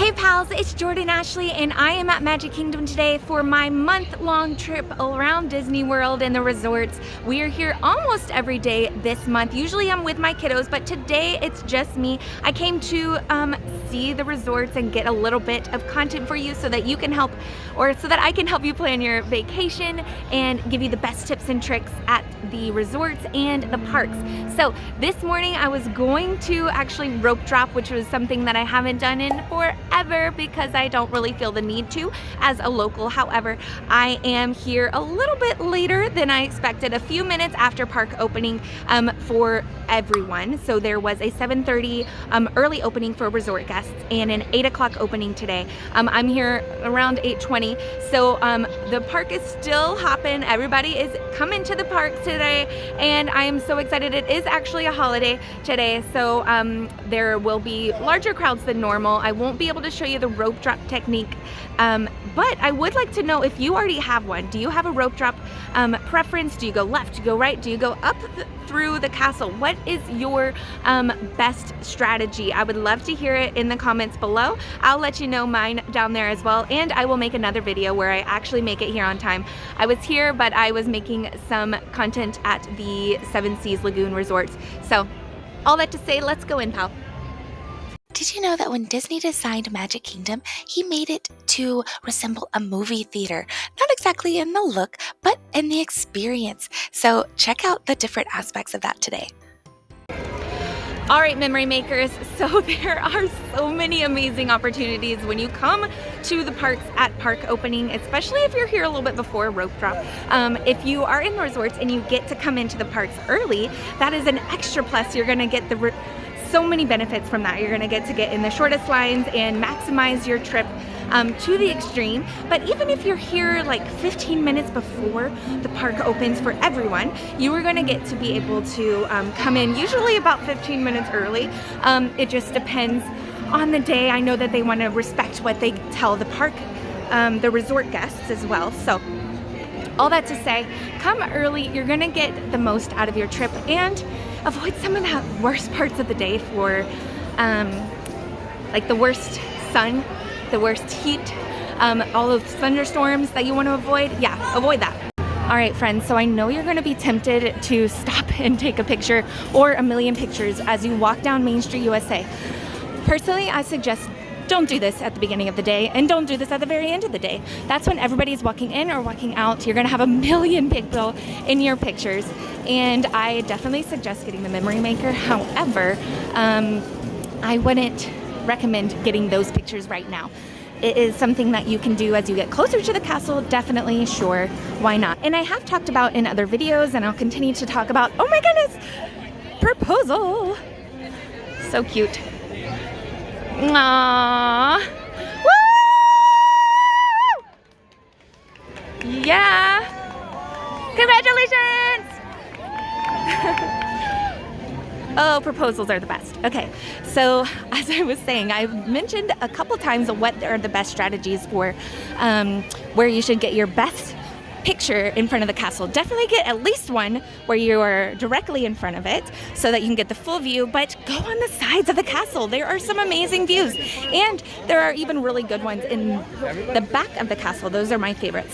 Hey pals, it's Jordan Ashley and I am at Magic Kingdom today for my month-long trip around Disney World and the resorts. We are here almost every day this month. Usually I'm with my kiddos, but today it's just me. I came to see the resorts and get a little bit of content for you so that you can help, or so that I can help you plan your vacation and give you the best tips and tricks at the resorts and the parks. So this morning I was going to actually rope drop, which was something that I haven't done in forever because I don't really feel the need to as a local. However, I am here a little bit later than I expected, a few minutes after park opening for everyone. So there was a 7:30 early opening for resort guests and an 8 o'clock opening today. I'm here around 8:20, so the park is still hopping. Everybody is coming to the park today and I am so excited. It is actually a holiday today, so there will be larger crowds than normal. I won't be able to show you the rope drop technique, but I would like to know if you already have one. Do you have a rope drop preference? Do you go left? Do you go right? Do you go up through the castle? What is your best strategy? I would love to hear it in the comments below. I'll let you know mine down there as well, and I will make another video where I actually make it here on time. I was here, but I was making some content at the Seven Seas Lagoon Resorts. So all that to say, let's go in, pal. Did you know that when Disney designed Magic Kingdom, he made it to resemble a movie theater? Not exactly in the look, but in the experience. So check out the different aspects of that today. All right, memory makers, so there are so many amazing opportunities when you come to the parks at park opening, especially if you're here a little bit before rope drop. If you are in the resorts and you get to come into the parks early, that is an extra plus. You're gonna get so many benefits from that. You're gonna get in the shortest lines and maximize your trip to the extreme. But even if you're here like 15 minutes before the park opens for everyone, you are gonna get to be able to come in usually about 15 minutes early. It just depends on the day. I know that they wanna respect what they tell the park, the resort guests as well. So all that to say, come early. You're gonna get the most out of your trip and avoid some of the worst parts of the day for like the worst sun, the worst heat, all those thunderstorms that you want to avoid. Yeah, avoid that. All right, friends, so I know you're gonna be tempted to stop and take a picture or a million pictures as you walk down Main Street USA. Personally, I suggest don't do this at the beginning of the day and don't do this at the very end of the day. That's when everybody's walking in or walking out. You're gonna have a million people in your pictures, and I definitely suggest getting the memory maker. However, I wouldn't recommend getting those pictures right now. It is something that you can do as you get closer to the castle. Definitely, sure, why not? And I have talked about in other videos, and I'll continue to talk about, oh my goodness, proposal. So cute. Aww. Woo! Yeah. Congratulations. Oh, proposals are the best. Okay, so as I was saying, I've mentioned a couple times what are the best strategies for where you should get your best picture in front of the castle. Definitely get at least one where you are directly in front of it so that you can get the full view, but go on the sides of the castle. There are some amazing views, and there are even really good ones in the back of the castle. Those are my favorites.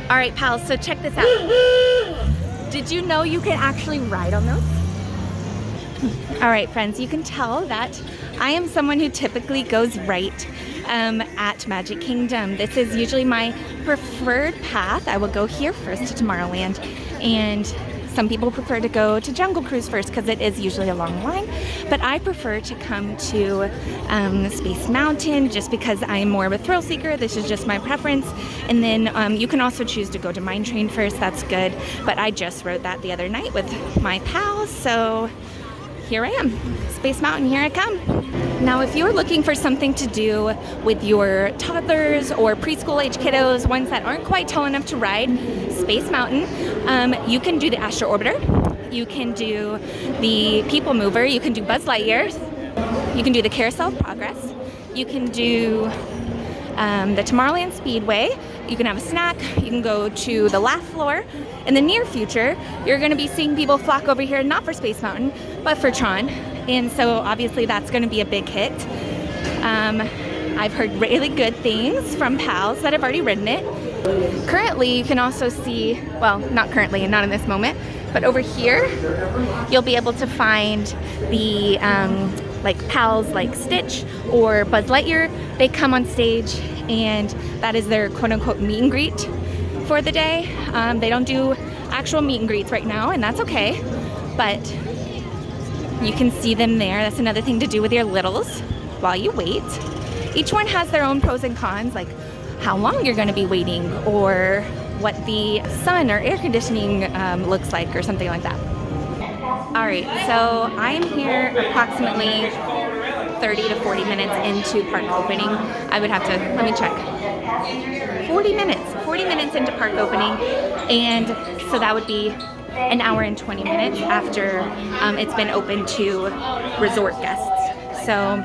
All right, pals, so check this out. Did you know you can actually ride on those? All right, friends, you can tell that I am someone who typically goes right at Magic Kingdom. This is usually my preferred path. I will go here first to Tomorrowland, and some people prefer to go to Jungle Cruise first because it is usually a long line, but I prefer to come to Space Mountain just because I'm more of a thrill seeker. This is just my preference. And then you can also choose to go to Mine Train first. That's good, but I just rode that the other night with my pals, so here I am. Space Mountain, here I come. Now, if you're looking for something to do with your toddlers or preschool age kiddos, ones that aren't quite tall enough to ride Space Mountain, you can do the Astro Orbiter, you can do the People Mover, you can do Buzz Lightyear, you can do the Carousel of Progress, you can do the Tomorrowland Speedway, You can have a snack. You can go to the laugh floor. In the near future, you're going to be seeing people flock over here, not for Space Mountain, but for Tron. And so obviously that's going to be a big hit. I've heard really good things from pals that have already ridden it. Currently, you can also see, well, not currently, not in this moment, but over here, you'll be able to find the like pals like Stitch or Buzz Lightyear. They come on stage and that is their quote-unquote meet and greet for the day. They don't do actual meet and greets right now, and that's okay, but you can see them there. That's another thing to do with your littles while you wait. Each one has their own pros and cons, like how long you're going to be waiting or what the sun or air conditioning looks like or something like that. All right, so I'm here approximately 30 to 40 minutes into park opening. I would have to, let me check. 40 minutes into park opening, and so that would be an hour and 20 minutes after it's been open to resort guests. So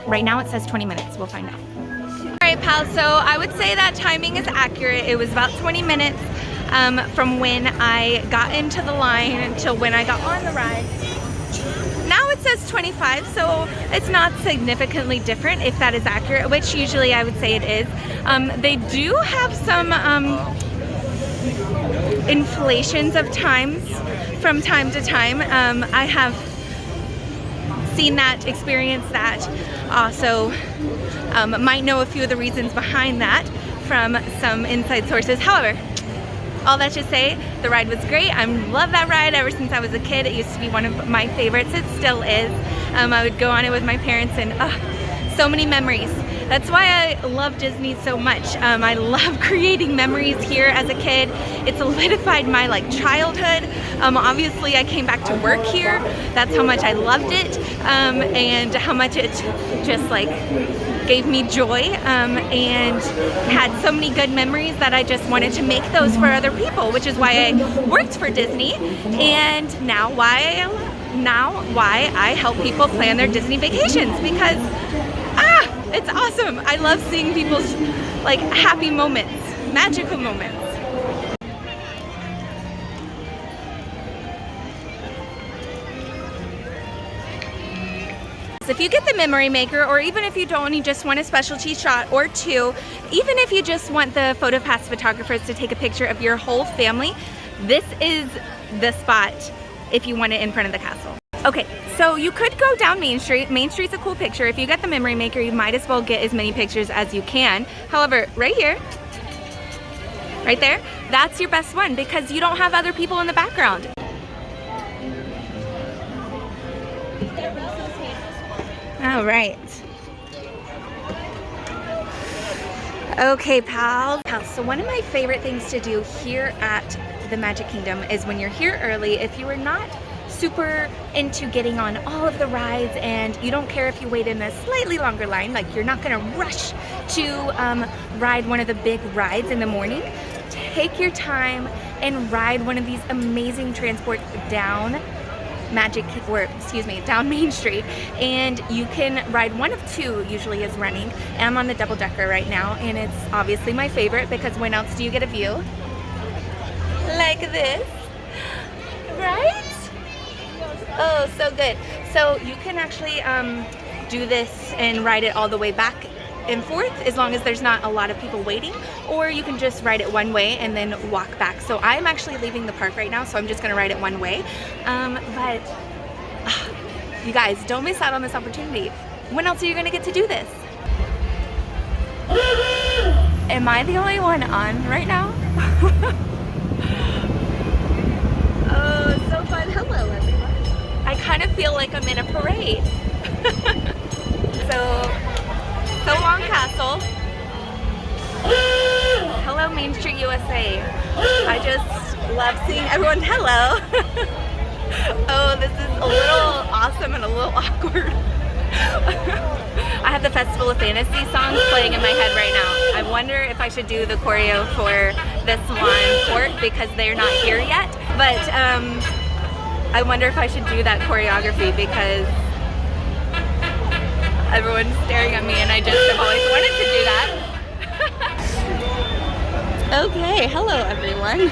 right now it says 20 minutes, we'll find out. All right, pals, so I would say that timing is accurate. It was about 20 minutes from when I got into the line until when I got on the ride. Now it says 25, so it's not significantly different if that is accurate, which usually I would say it is. They do have some inflations of times from time to time. I have seen that, experienced that, also might know a few of the reasons behind that from some inside sources. However, all that to say, the ride was great. I love that ride ever since I was a kid. It used to be one of my favorites. It still is. I would go on it with my parents, and so many memories. That's why I love Disney so much. I love creating memories here as a kid. It solidified my childhood. Obviously I came back to work here. That's how much I loved it, and how much it just gave me joy, and had so many good memories that I just wanted to make those for other people, which is why I worked for Disney, and now why I help people plan their Disney vacations, because it's awesome. I love seeing people's happy moments, magical moments. If you get the memory maker, or even if you don't, you just want a specialty shot or two, even if you just want the PhotoPass photographers to take a picture of your whole family, this is the spot if you want it in front of the castle. Okay, so you could go down Main Street. Main Street's a cool picture. If you get the memory maker, you might as well get as many pictures as you can. However, right here, right there, that's your best one because you don't have other people in the background. All right. Okay, pals. So one of my favorite things to do here at the Magic Kingdom is when you're here early, if you are not super into getting on all of the rides and you don't care if you wait in a slightly longer line, you're not gonna rush to ride one of the big rides in the morning, take your time and ride one of these amazing transports down down Main Street, and you can ride one of two, usually is running. And I'm on the double decker right now, and it's obviously my favorite because when else do you get a view like this, right? Oh, so good. So you can actually do this and ride it all the way back and forth as long as there's not a lot of people waiting, or you can just ride it one way and then walk back. So I'm actually leaving the park right now, so I'm just gonna ride it one way. But you guys, don't miss out on this opportunity. When else are you gonna get to do this? Am I the only one on right now? Oh, it's so fun. Hello, everyone. I kind of feel like I'm in a parade. So long, Castle. Hello, Main Street, USA. I just love seeing everyone. Hello. Oh, this is a little awesome and a little awkward. I have the Festival of Fantasy songs playing in my head right now. I wonder if I should do the choreo for this one court because they're not here yet. But I wonder if I should do that choreography because everyone's staring at me and I just have always wanted to do that. Okay, hello everyone.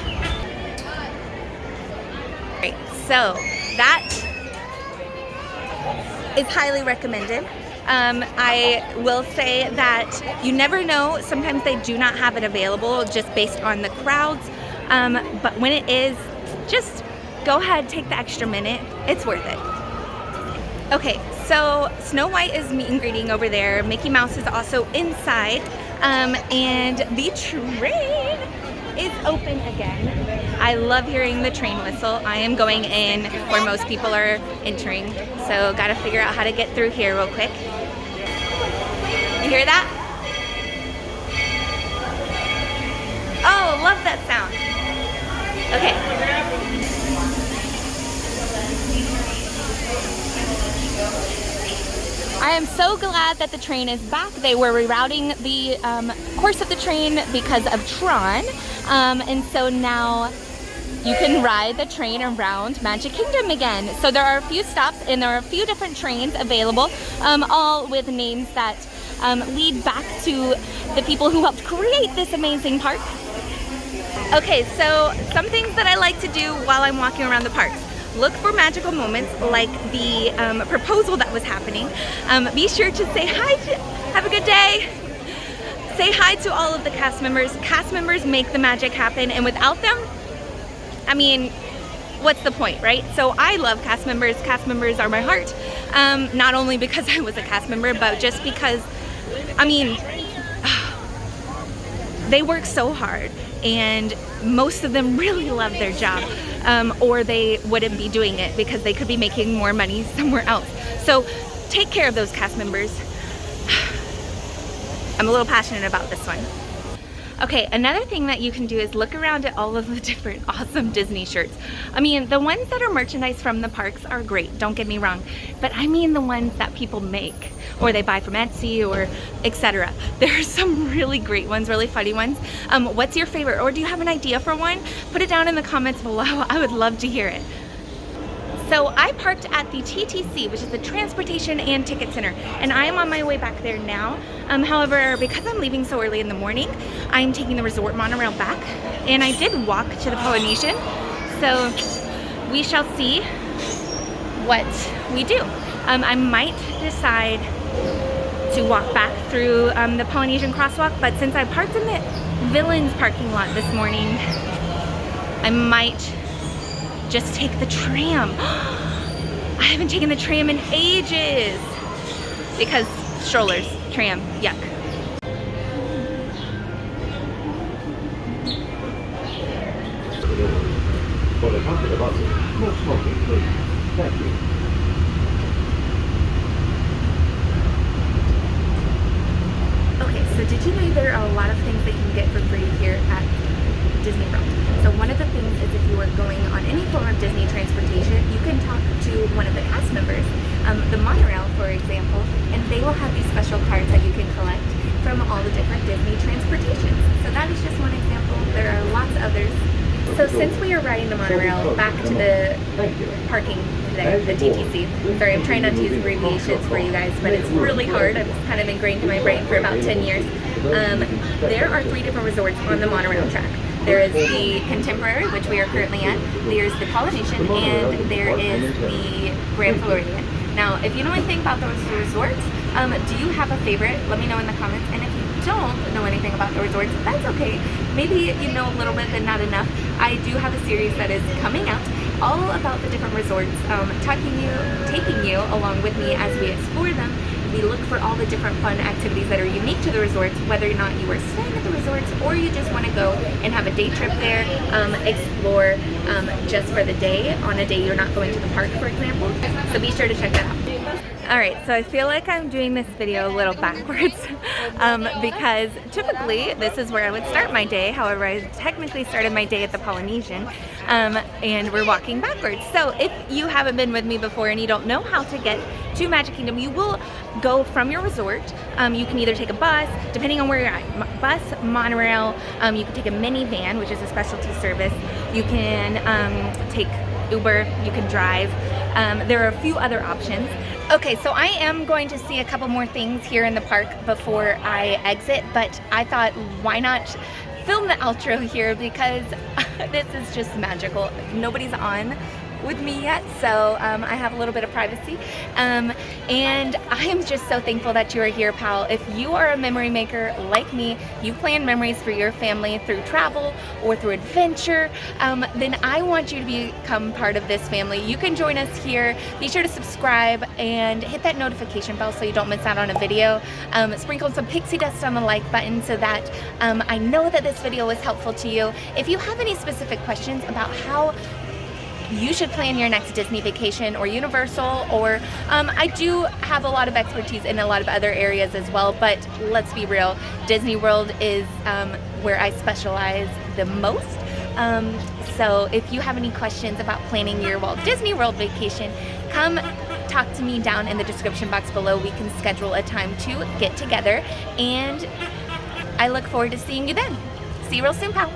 Great, so that is highly recommended. I will say that you never know, sometimes they do not have it available just based on the crowds, but when it is, just go ahead, take the extra minute, it's worth it. Okay, so Snow White is meet and greeting over there, Mickey Mouse is also inside, and the train is open again. I love hearing the train whistle. I am going in where most people are entering, so gotta figure out how to get through here real quick. You hear that? Oh, love that sound. Okay. I am so glad that the train is back. They were rerouting the course of the train because of Tron, and so now you can ride the train around Magic Kingdom again. So there are a few stops and there are a few different trains available, all with names that lead back to the people who helped create this amazing park. Okay, so some things that I like to do while I'm walking around the parks. Look for magical moments like the proposal that was happening. Be sure to say hi, have a good day. Say hi to all of the cast members. Cast members make the magic happen, and without them, I mean, what's the point, right? So I love cast members. Cast members are my heart. Not only because I was a cast member, but just because, I mean, they work so hard, and most of them really love their job, or they wouldn't be doing it because they could be making more money somewhere else. So take care of those cast members. I'm a little passionate about this one. Okay, another thing that you can do is look around at all of the different awesome Disney shirts. I mean, the ones that are merchandise from the parks are great, don't get me wrong, but I mean the ones that people make or they buy from Etsy or etc. There are some really great ones, really funny ones. What's your favorite, or do you have an idea for one? Put it down in the comments below. I would love to hear it. So I parked at the TTC, which is the Transportation and Ticket Center, and I am on my way back there now. However, because I'm leaving so early in the morning, I'm taking the resort monorail back, and I did walk to the Polynesian, so we shall see what we do. I might decide to walk back through the Polynesian crosswalk, but since I parked in the Villains parking lot this morning, I might just take the tram. I haven't taken the tram in ages because strollers, tram, yuck. For the comfort of others, no smoking, please. Thank you. Okay, so did you know there are a lot of things that you can get for free here at Disney World? So one of the things is if you are going on any form of Disney transportation, you can talk to one of the cast members, the monorail for example, and they will have these special cards that you can collect from all the different Disney transportations. So that is just one example. There are lots of others. So since we are riding the monorail back to the parking today, the TTC, sorry, I'm trying not to use abbreviations for you guys, but it's really hard. It's kind of ingrained in my brain for about 10 years. There are 3 different resorts on the monorail track. There is the Contemporary, which we are currently at, there's the Polynesian, and there is the Grand Floridian. Now, if you know anything about those resorts, do you have a favorite? Let me know in the comments. And if you don't know anything about the resorts, that's okay. Maybe you know a little bit, but not enough. I do have a series that is coming out all about the different resorts, taking you along with me as we explore them. We look for all the different fun activities that are unique to the resorts, whether or not you are staying at the resorts or you just want to go and have a day trip there, explore just for the day, on a day you're not going to the park, for example. So be sure to check that out. Alright, so I feel like I'm doing this video a little backwards because typically this is where I would start my day. However, I technically started my day at the Polynesian, and we're walking backwards. So if you haven't been with me before and you don't know how to get to Magic Kingdom, you will go from your resort. You can either take a bus, depending on where you're at, bus, monorail, you can take a minivan, which is a specialty service. You can take Uber, you can drive. There are a few other options. Okay, so I am going to see a couple more things here in the park before I exit, but I thought, why not film the outro here because this is just magical. Nobody's on with me yet, so I have a little bit of privacy, and I am just so thankful that you are here, pal. If you are a memory maker like me, you plan memories for your family through travel or through adventure, then I want you to become part of this family. You can join us here. Be sure to subscribe and hit that notification bell so you don't miss out on a video. Sprinkle some pixie dust on the like button so that I know that this video was helpful to you. If you have any specific questions about how you should plan your next Disney vacation or Universal, or I do have a lot of expertise in a lot of other areas as well, but let's be real, Disney World is where I specialize the most. So if you have any questions about planning your Walt Disney World vacation, come talk to me down in the description box below. We can schedule a time to get together, and I look forward to seeing you then. See you real soon, pal.